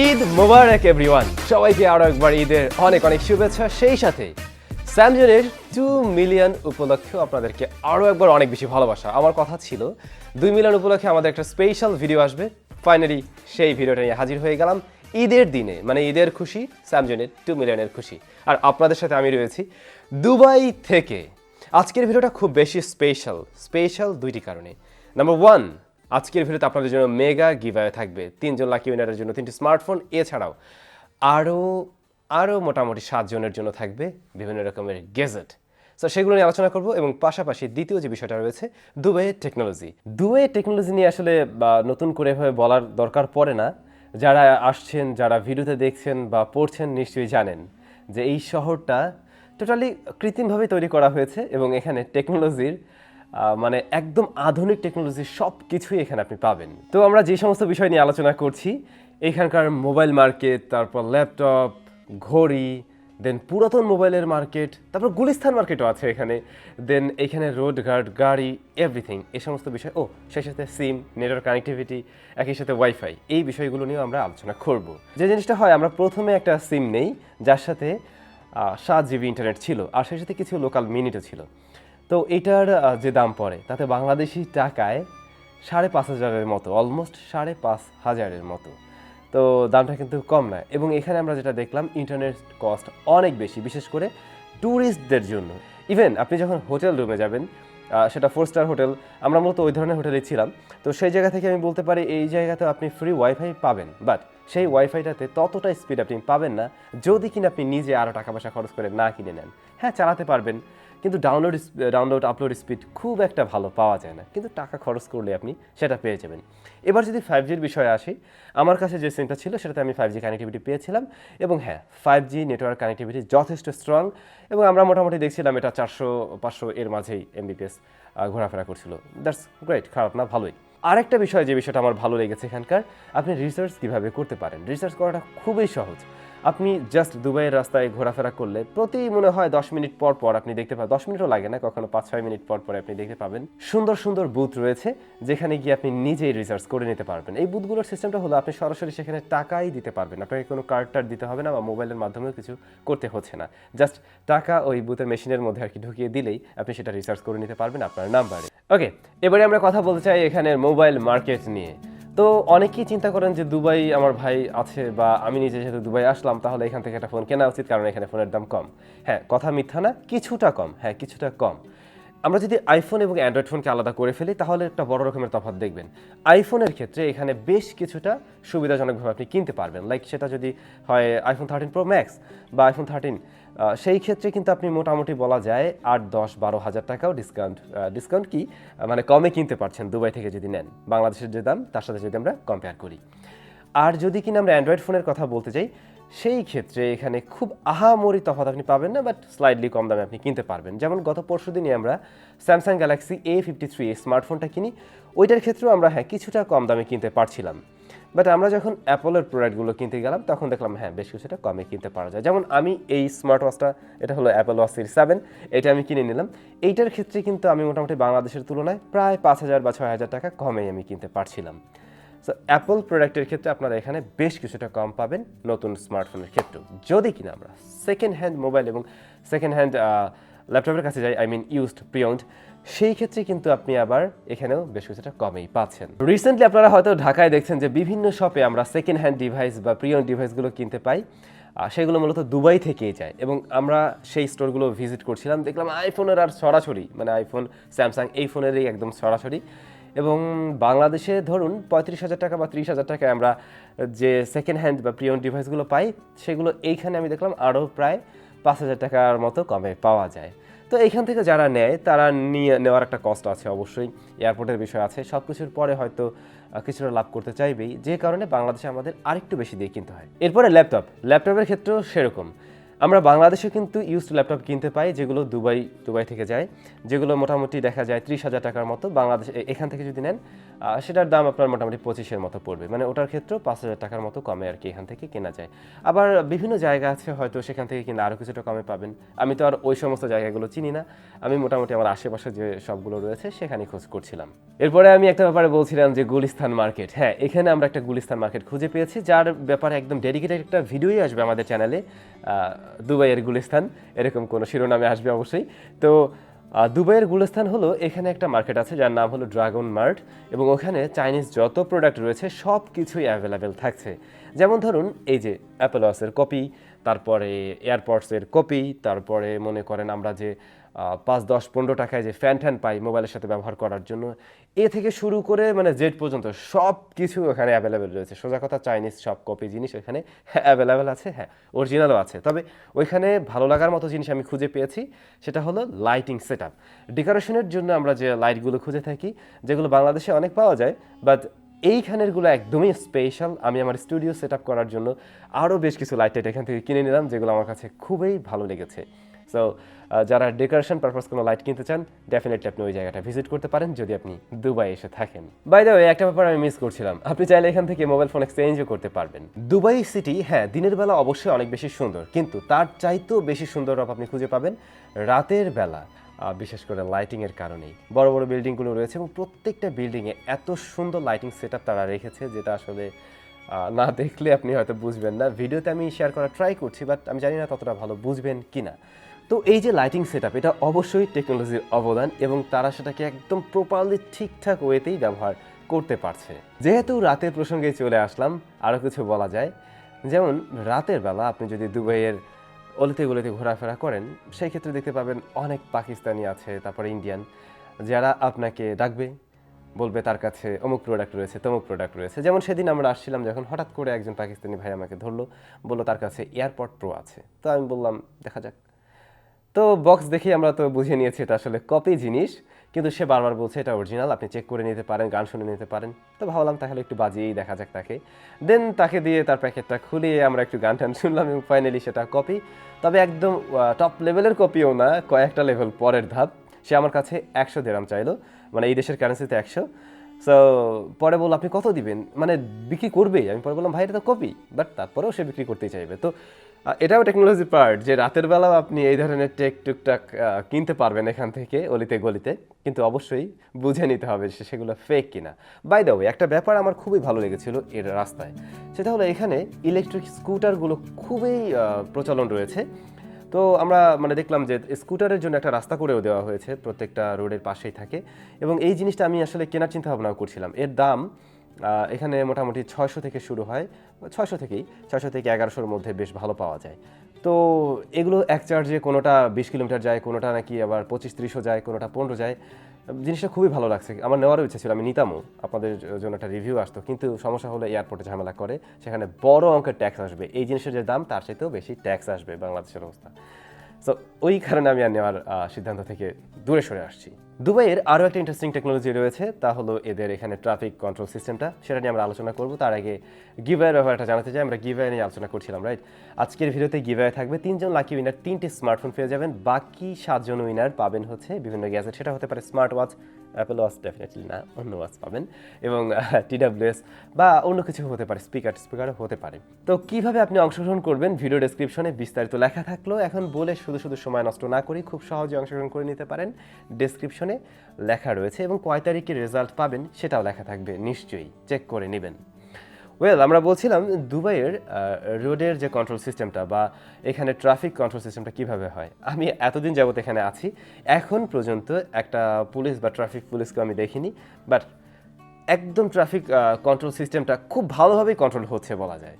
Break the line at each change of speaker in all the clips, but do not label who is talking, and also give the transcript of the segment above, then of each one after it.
ঈদ মোবারক everyone, সবাইকে আরও একবার ঈদের অনেক অনেক শুভেচ্ছা। সেই সাথে স্যামসাংয়ের 2 মিলিয়ন উপলক্ষেও আপনাদেরকে আরও একবার অনেক বেশি ভালোবাসা। আমার কথা ছিল 2 মিলিয়ন উপলক্ষে আমাদের একটা স্পেশাল ভিডিও আসবে। ফাইনালি সেই ভিডিওটা নিয়ে হাজির হয়ে গেলাম ঈদের দিনে, মানে ঈদের খুশি, স্যামসাংয়ের 2 মিলিয়নের খুশি। আর আপনাদের সাথে আমি রয়েছি দুবাই থেকে। আজকের ভিডিওটা খুব বেশি স্পেশাল দুইটি কারণে। নাম্বার 1, আজকের ভিডিওতে আপনাদের জন্য মেগা গিভঅ্যাওয়ে থাকবে 3 জন লাকি উইনারের জন্য 3টি স্মার্টফোন। এছাড়াও আরও মোটামুটি 7 জনের জন্য থাকবে বিভিন্ন রকমের গেজেট। সো সেগুলো নিয়ে আলোচনা করব এবং পাশাপাশি দ্বিতীয় যে বিষয়টা রয়েছে দুবাইয়ের টেকনোলজি নিয়ে আসলে নতুন করে এভাবে বলার দরকার পড়ে না। যারা আসছেন, যারা ভিডিওতে দেখছেন বা পড়ছেন, নিশ্চয়ই জানেন যে এই শহরটা টোটালি কৃত্রিমভাবে তৈরি করা হয়েছে এবং এখানে টেকনোলজির মানে একদম আধুনিক টেকনোলজির সব কিছুই এখানে আপনি পাবেন। তো আমরা যে সমস্ত বিষয় নিয়ে আলোচনা করছি, এখানকার মোবাইল মার্কেট, তারপর ল্যাপটপ, ঘড়ি, দেন পুরাতন মোবাইলের মার্কেট, তারপর গুলিস্তান মার্কেটও আছে এখানে, দেন এখানে রোড গার্ড, গাড়ি, এভরিথিং, এই সমস্ত বিষয়, সেই সাথে সিম, নেটওয়ার্ক কানেক্টিভিটি, একই সাথে ওয়াইফাই, এই বিষয়গুলো নিয়েও আমরা আলোচনা করব। যে জিনিসটা হয়, আমরা প্রথমে একটা সিম নেই যার সাথে 7 জিবি ইন্টারনেট ছিল, আর সেই সাথে কিছু লোকাল মিনিটও ছিল। তো এটার যে দাম পড়ে তাতে বাংলাদেশি টাকায় 5,500-এর মতো, অলমোস্ট 5,500-এর মতো। তো দামটা কিন্তু কম নয়। এবং এখানে আমরা যেটা দেখলাম, ইন্টারনেট কস্ট অনেক বেশি, বিশেষ করে ট্যুরিস্টদের জন্য। ইভেন আপনি যখন হোটেল রুমে যাবেন, সেটা 4 স্টার হোটেল, আমরা মূলত ওই ধরনের হোটেলেই ছিলাম, তো সেই জায়গা থেকে আমি বলতে পারি এই জায়গাতে আপনি ফ্রি ওয়াইফাই পাবেন, বাট সেই ওয়াইফাইটাতে ততটা স্পিড আপনি পাবেন না যদি কিনা আপনি নিজে আরও টাকা পয়সা খরচ করে না কিনে নেন। হ্যাঁ, চালাতে পারবেন, কিন্তু ডাউনলোড আপলোড স্পিড খুব একটা ভালো পাওয়া যায় না, কিন্তু টাকা খরচ করলে আপনি সেটা পেয়ে যাবেন। এবার যদি 5Gর বিষয়ে আসি, আমার কাছে যে সিমটা ছিল সেটাতে আমি 5G কানেক্টিভিটি পেয়েছিলাম, এবং হ্যাঁ, 5G নেটওয়ার্ক কানেক্টিভিটি যথেষ্ট স্ট্রং, এবং আমরা মোটামুটি দেখছিলাম এটা 400-500 এর মাঝেই এমবিপিএস ঘোরাফেরা করছিল। দ্যাটস গ্রেট, খারাপ না, ভালোই। আরেকটা বিষয়, যে বিষয়টা আমার ভালো লেগেছে এখানকার, আপনি রিসার্চ কীভাবে করতে পারেন। রিসার্চ করাটা খুবই সহজ। আপনি জাস্ট দুবাইয়ের রাস্তায় ঘোরাফেরা করলে প্রতি মনে হয় 10 মিনিট পর পর আপনি দেখতে পাবেন, 10 মিনিটও লাগে না, কখনো 5-6 মিনিট পর পর আপনি দেখতে পাবেন সুন্দর সুন্দর বুথ রয়েছে যেখানে গিয়ে আপনি নিজেই রিসার্চ করে নিতে পারবেন। এই বুথগুলোর সিস্টেমটা হলো আপনি সরাসরি সেখানে টাকাই দিতে পারবেন, আপনাকে কোনো কার্ড দিতে হবে না বা মোবাইলের মাধ্যমেও কিছু করতে হচ্ছে না। জাস্ট টাকা ওই বুথের মেশিনের মধ্যে আর কি ঢুকিয়ে দিলেই আপনি সেটা রিসার্চ করে নিতে পারবেন আপনার নাম্বারে। ওকে, এবারে আমরা কথা বলতে চাই এখানের মোবাইল মার্কেট নিয়ে। তো অনেকেই চিন্তা করেন যে দুবাই আমার ভাই আছে, বা আমি নিজে যেহেতু দুবাই আসলাম, তাহলে এখান থেকে একটা ফোন কেনা উচিত কারণ এখানে ফোনের দাম কম। হ্যাঁ, কথা মিথ্যা না, কিছুটা কম, হ্যাঁ কিছুটা কম। আমরা যদি আইফোন এবং অ্যান্ড্রয়েড ফোনকে আলাদা করে ফেলি তাহলে একটা বড় রকমের তফাৎ দেখবেন। আইফোনের ক্ষেত্রে এখানে বেশ কিছুটা সুবিধাজনকভাবে আপনি কিনতে পারবেন, লাইক সেটা যদি হয় আইফোন 13 প্রো ম্যাক্স বা আইফোন 13, সেই ক্ষেত্রে কিন্তু আপনি মোটামুটি বলা যায় 8-10-12 হাজার টাকাও ডিসকাউন্ট কি মানে কমে কিনতে পারছেন দুবাই থেকে যদি নেন, বাংলাদেশের যে দাম তার সাথে যদি আমরা কম্পেয়ার করি। আর যদি কিনা আমরা অ্যান্ড্রয়েড ফোনের কথা বলতে চাই, সেই ক্ষেত্রে এখানে খুব আহামরি তফাৎ আপনি পাবেন না, বাট স্লাইডলি কম দামে আপনি কিনতে পারবেন। যেমন গত পরশুদিনই আমরা স্যামসাং গ্যালাক্সি A53 স্মার্টফোনটা কিনি, ওইটার ক্ষেত্রেও আমরা হ্যাঁ কিছুটা কম দামে কিনতে পারছিলাম। বাট আমরা যখন অ্যাপলের প্রোডাক্টগুলো কিনতে গেলাম তখন দেখলাম হ্যাঁ বেশ কিছুটা কমে কিনতে পারা যায়। যেমন আমি এই স্মার্ট ওয়াচটা, এটা হলো অ্যাপল ওয়াচ সিরিজ 7, এটা আমি কিনে নিলাম। এইটার ক্ষেত্রে কিন্তু আমি মোটামুটি বাংলাদেশের তুলনায় প্রায় 5,000 বা 6,000 টাকা কমেই আমি কিনতে পারছিলাম। সো অ্যাপল প্রোডাক্টের ক্ষেত্রে আপনারা এখানে বেশ কিছুটা কম পাবেন নতুন স্মার্টফোনের ক্ষেত্রেও। যদি কিনা আমরা সেকেন্ড হ্যান্ড মোবাইল এবং সেকেন্ড হ্যান্ড ল্যাপটপের কাছে যাই, ইউজড প্রিওন্ড, সেই ক্ষেত্রে কিন্তু আপনি আবার এখানেও বেশ কিছুটা কমেই পাচ্ছেন। রিসেন্টলি আপনারা হয়তো ঢাকায় দেখছেন যে বিভিন্ন শপে আমরা সেকেন্ড হ্যান্ড ডিভাইস বা প্রিওন্ড ডিভাইসগুলো কিনতে পাই, সেগুলো মূলত দুবাই থেকেই যায়। এবং আমরা সেই স্টোরগুলো ভিজিট করছিলাম, দেখলাম আইফোনের আর সরাসরি, মানে আইফোন, স্যামসাং, এই ফোনেরই একদম সরাসরি। এবং বাংলাদেশে ধরুন 35,000 টাকা বা 30,000 টাকায় আমরা যে সেকেন্ড হ্যান্ড বা প্রিওন্ড ডিভাইসগুলো পাই, সেগুলো এইখানে আমি দেখলাম আরও প্রায় 5,000 টাকার মতো কমে পাওয়া যায়। তো এইখান থেকে যারা নেয় তারা নেওয়ার একটা কষ্ট আছে অবশ্যই, এয়ারপোর্টের বিষয় আছে, সব কিছুর পরে হয়তো কিছুটা লাভ করতে চাইবেই, যে কারণে বাংলাদেশে আমাদের আরেকটু বেশি দিয়ে কিনতে হয়। এরপরে ল্যাপটপের ক্ষেত্রেও সেরকম। আমরা বাংলাদেশে কিন্তু ইউজড ল্যাপটপ কিনতে পাই যেগুলো দুবাই থেকে যায়, যেগুলো মোটামুটি দেখা যায় 30,000 টাকার মতো। বাংলাদেশ এখান থেকে যদি নেন সেটার দাম আপনার মোটামুটি 25-এর মতো পড়বে, মানে ওটার ক্ষেত্রেও 5,000 টাকার মতো কমে আর কি এখান থেকে কেনা যায়। আবার বিভিন্ন জায়গা আছে হয়তো সেখান থেকে কিনা আরও কিছুটা কমে পাবেন। আমি তো আর ওই সমস্ত জায়গাগুলো চিনি না, আমি মোটামুটি আমার আশেপাশে যে সবগুলো রয়েছে সেখানেই খোঁজ করছিলাম। এরপরে আমি একটা ব্যাপারে বলছিলাম যে গুলিস্তান মার্কেট। হ্যাঁ, এখানে আমরা একটা গুলিস্তান মার্কেট খুঁজে পেয়েছি, যার ব্যাপারে একদম ডেডিকেটেড একটা ভিডিওই আসবে আমাদের চ্যানেলে, দুবাইয়ের গুলিস্তান এরকম কোনো শিরোনামে আসবে অবশ্যই। তো দুবাইয়ের গুলিস্তান হলো, এখানে একটা মার্কেট আছে যার নাম হলো ড্রাগন মার্ট, এবং ওখানে চাইনিজ যত প্রোডাক্ট রয়েছে সব কিছুই অ্যাভেলেবেল থাকছে। যেমন ধরুন এই যে অ্যাপল ওয়াচের কপি, তারপরে এয়ারপডসের কপি, তারপরে মনে করেন আমরা যে 5, 10, 15 টাকায় যে ফ্যান পাই মোবাইলের সাথে ব্যবহার করার জন্য, এ থেকে শুরু করে মানে জেড পর্যন্ত সব কিছু ওখানে অ্যাভেলেবেল রয়েছে। সোজা কথা চাইনিজ সব কপি জিনিস ওখানে অ্যাভেলেবেল আছে। হ্যাঁ, অরিজিনালও আছে। তবে ওইখানে ভালো লাগার মতো জিনিস আমি খুঁজে পেয়েছি, সেটা হলো লাইটিং সেট আপ। ডেকোরেশনের জন্য আমরা যে লাইটগুলো খুঁজে থাকি, যেগুলো বাংলাদেশে অনেক পাওয়া যায়, বাট এইখানেরগুলো একদমই স্পেশাল। আমি আমার স্টুডিও সেট আপ করার জন্য আরও বেশ কিছু লাইট এখান থেকে কিনে নিলাম, যেগুলো আমার কাছে খুবই ভালো লেগেছে। সো যারা ডেকোরেশন পারপাস কোনো লাইট কিনতে চান, ডেফিনেটলি আপনি ওই জায়গাটা ভিজিট করতে পারেন যদি আপনি দুবাই এসে থাকেন। বাই দ্য ওয়ে, একটা ব্যাপার আমি মিস করছিলাম, আপনি চাইলে এখান থেকে মোবাইল ফোন এক্সচেঞ্জও করতে পারবেন। দুবাই সিটি হ্যাঁ দিনের বেলা অবশ্যই অনেক বেশি সুন্দর, কিন্তু তার চাইতেও বেশি সুন্দর আপনি খুঁজে পাবেন রাতের বেলা, বিশেষ করে লাইটিংয়ের কারণেই। বড় বড় বিল্ডিংগুলো রয়েছে এবং প্রত্যেকটা বিল্ডিংয়ে এত সুন্দর লাইটিং সেট আপ তারা রেখেছে, যেটা আসলে না দেখলে আপনি হয়তো বুঝবেন না। ভিডিওতে আমি শেয়ার করার ট্রাই করছি, বাট আমি জানি না ততটা ভালো বুঝবেন কিনা। তো এই যে লাইটিং সেট আপ, এটা অবশ্যই টেকনোলজির অবদান, এবং তারা সেটাকে একদম প্রপারলি ঠিকঠাক ওয়েতেই ব্যবহার করতে পারছে। যেহেতু রাতের প্রসঙ্গে চলে আসলাম, আরও কিছু বলা যায়। যেমন রাতের বেলা আপনি যদি দুবাইয়ের অলিতে গলিতে ঘোরাফেরা করেন, সেই ক্ষেত্রে দেখতে পাবেন অনেক পাকিস্তানি আছে, তারপরে ইন্ডিয়ান, যারা আপনাকে ডাকবে, বলবে তার কাছে অমুক প্রোডাক্ট রয়েছে, তমুক প্রোডাক্ট রয়েছে। যেমন সেদিন আমরা আসছিলাম যখন, হঠাৎ করে একজন পাকিস্তানি ভাই আমাকে ধরলো, বললো তার কাছে এয়ারপড প্রো আছে। তো আমি বললাম দেখা যাক। তো বক্স দেখে আমরা তো বুঝে নিয়েছি এটা আসলে কপি জিনিস, কিন্তু সে বারবার বলছে এটা অরিজিনাল, আপনি চেক করে নিতে পারেন, গান শুনে নিতে পারেন। তো ভাবলাম তাহলে একটু বাজিয়েই দেখা যাক তাকে। দেন তাকে দিয়ে তার প্যাকেটটা খুলিয়ে আমরা একটু গান টান শুনলাম, এবং ফাইনালি সেটা কপি। তবে একদম টপ লেভেলের কপিও না, কয়েকটা লেভেল পরের ধাপ। সে আমার কাছে 100 দিরহাম চাইলো, মানে এই দেশের কারেন্সিতে 100। সো পরে বললো আপনি কত দিবেন, মানে বিক্রি করবেই। আমি পরে বললাম ভাই এটা তো কপি, বাট তারপরেও সে বিক্রি করতেই চাইবে। তো এটাও টেকনোলজি পার্ট, যে রাতের বেলাও আপনি এই ধরনের টুকটাক কিনতে পারবেন এখান থেকে অলিতে গলিতে, কিন্তু অবশ্যই বুঝে নিতে হবে যে সেগুলো ফেক কিনা। বাই দ্য ওয়ে, একটা ব্যাপার আমার খুবই ভালো লেগেছিল এর রাস্তায়, সেটা হলো এখানে ইলেকট্রিক স্কুটারগুলো খুবই প্রচলন রয়েছে। তো আমরা মানে দেখলাম যে স্কুটারের জন্য একটা রাস্তা করেও দেওয়া হয়েছে, প্রত্যেকটা রোডের পাশেই থাকে। এবং এই জিনিসটা আমি আসলে কেনার চিন্তা ভাবনাও করছিলাম। এর দাম এখানে মোটামুটি 600 থেকে শুরু হয়, 600 থেকে 1100-র মধ্যে বেশ ভালো পাওয়া যায়। তো এগুলো এক চার্জে কোনোটা 20 কিলোমিটার যায়, কোনোটা নাকি আবার 25-30ও যায়, কোনোটা 15 যায়। জিনিসটা খুবই ভালো লাগছে, আমার নেওয়ারও ইচ্ছা ছিল, আমি নিতামও, আপনাদের জন্য একটা রিভিউ আসতো। কিন্তু সমস্যা হলো এয়ারপোর্টে ঝামেলা করে, সেখানে বড় অঙ্কের ট্যাক্স আসবে। এই জিনিসের যে দাম তার চাইতেও বেশি ট্যাক্স আসবে বাংলাদেশের অবস্থা। সো ওই কারণে আমি আর নেওয়ার সিদ্ধান্ত থেকে দূরে সরে আসছি। দুবাইয়ের আরও একটা ইন্টারেস্টিং টেকনোলজি রয়েছে, তা হলো এদের এখানে ট্রাফিক কন্ট্রোল সিস্টেমটা। সেটা নিয়ে আমরা আলোচনা করব। তার আগে গিভওয়ের ব্যাপারটা জানাতে চাই। আমরা গিভওয়ে নিয়ে আলোচনা করছিলাম, রাইট? আজকের ভিডিওতে গিভওয়ে থাকবে 3 জন লাকি উইনার 3টি স্মার্টফোন পেয়ে যাবেন। বাকি 7 জন উইনার পাবেন হচ্ছে বিভিন্ন গ্যাজেট। সেটা হতে পারে smart watch, Apple watch definitely না, অন্য ওয়াচ পাবেন, এবং TWS বা অন্য কিছু হতে পারে, স্পিকারও হতে পারে। তো কিভাবে আপনি অংশগ্রহণ করবেন, ভিডিও ডেসক্রিপশনে বিস্তারিত লেখা থাকলো। এখন বলে শুধু সময় নষ্ট না করি, খুব সহজে অংশগ্রহণ করে নিতে পারেন। ডেসক্রিপশনে লেখা রয়েছে, এবং কয় তারিখে রেজাল্ট পাবেন সেটাও লেখা থাকবে, নিশ্চয়ই চেক করে নেবেন। ওয়েল, আমরা বলছিলাম দুবাইয়ের রোডের যে কন্ট্রোল সিস্টেমটা বা এখানে ট্রাফিক কন্ট্রোল সিস্টেমটা কিভাবে হয়। আমি এতদিন যাবত এখানে আছি, এখন পর্যন্ত একটা পুলিশ বা ট্রাফিক পুলিশকে আমি দেখিনি, বাট একদম ট্রাফিক কন্ট্রোল সিস্টেমটা খুব ভালোভাবেই কন্ট্রোল হচ্ছে বলা যায়।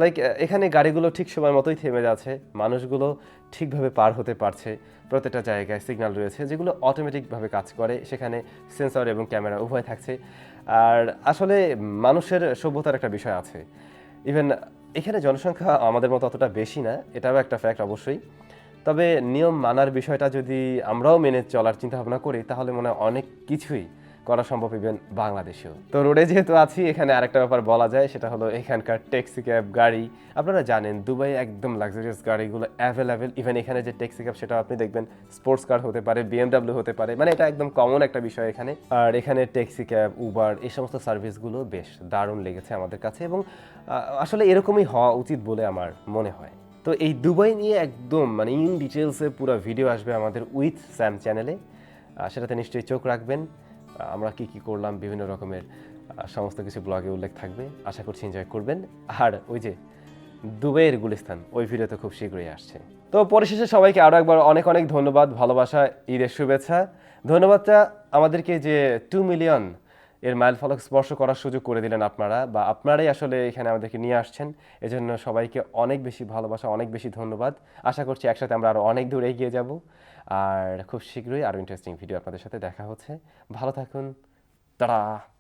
লাইক এখানে গাড়িগুলো ঠিক সময় মতোই থেমে যাচ্ছে, মানুষগুলো ঠিকভাবে পার হতে পারছে, প্রত্যেকটা জায়গায় সিগন্যাল রয়েছে যেগুলো অটোমেটিকভাবে কাজ করে, সেখানে সেন্সর এবং ক্যামেরা উভয় থাকছে। আর আসলে মানুষের সভ্যতার একটা বিষয় আছে। ইভেন এখানে জনসংখ্যা আমাদের মতো অতটা বেশি না, এটাও একটা ফ্যাক্ট অবশ্যই। তবে নিয়ম মানার বিষয়টা যদি আমরাও মেনে চলার চিন্তা ভাবনা করি, তাহলে মনে হয় অনেক কিছুই করা সম্ভব ইভেন বাংলাদেশেও। তো রোডে যেহেতু আছি, এখানে আরেকটা ব্যাপার বলা যায়, সেটা হলো এখানকার ট্যাক্সি ক্যাব গাড়ি। আপনারা জানেন দুবাই একদম লাক্সারিয়াস গাড়িগুলো অ্যাভেলেবেল। ইভেন এখানে যে ট্যাক্সি ক্যাব সেটা আপনি দেখবেন স্পোর্টস কার হতে পারে, BMW হতে পারে, মানে এটা একদম কমন একটা বিষয় এখানে। আর এখানে ট্যাক্সি ক্যাব, উবার এই সমস্ত সার্ভিসগুলো বেশ দারুণ লেগেছে আমাদের কাছে, এবং আসলে এরকমই হওয়া উচিত বলে আমার মনে হয়। তো এই দুবাই নিয়ে একদম মানে ইন ডিটেলসে পুরো ভিডিও আসবে আমাদের উইথ স্যাম চ্যানেলে, সেটাতে নিশ্চয়ই চোখ রাখবেন। আমরা কি কি করলাম বিভিন্ন রকমের সমস্ত কিছু ব্লগে উল্লেখ থাকবে, আশা করছি এনজয় করবেন। আর ওই যে দুবাইয়ের গুলিস্তান, ওই ভিডিও তো খুব শীঘ্রই আসছে। তো পরিশেষে সবাইকে আরও একবার অনেক অনেক ধন্যবাদ, ভালোবাসা, ঈদের শুভেচ্ছা। ধন্যবাদটা আমাদেরকে যে 2 মিলিয়ন এর মাইল ফলক স্পর্শ করার সুযোগ করে দিলেন আপনারা, বা আপনারাই আসলে এখানে আমাদেরকে নিয়ে আসছেন। এজন্য সবাইকে অনেক বেশি ভালোবাসা, অনেক বেশি ধন্যবাদ। আশা করছি একসাথে আমরা আরও অনেক দূর এগিয়ে যাব। আর খুব শীঘ্রই আরও ইন্টারেস্টিং ভিডিও আপনাদের সাথে দেখা হচ্ছে। ভালো থাকুন, টাটা।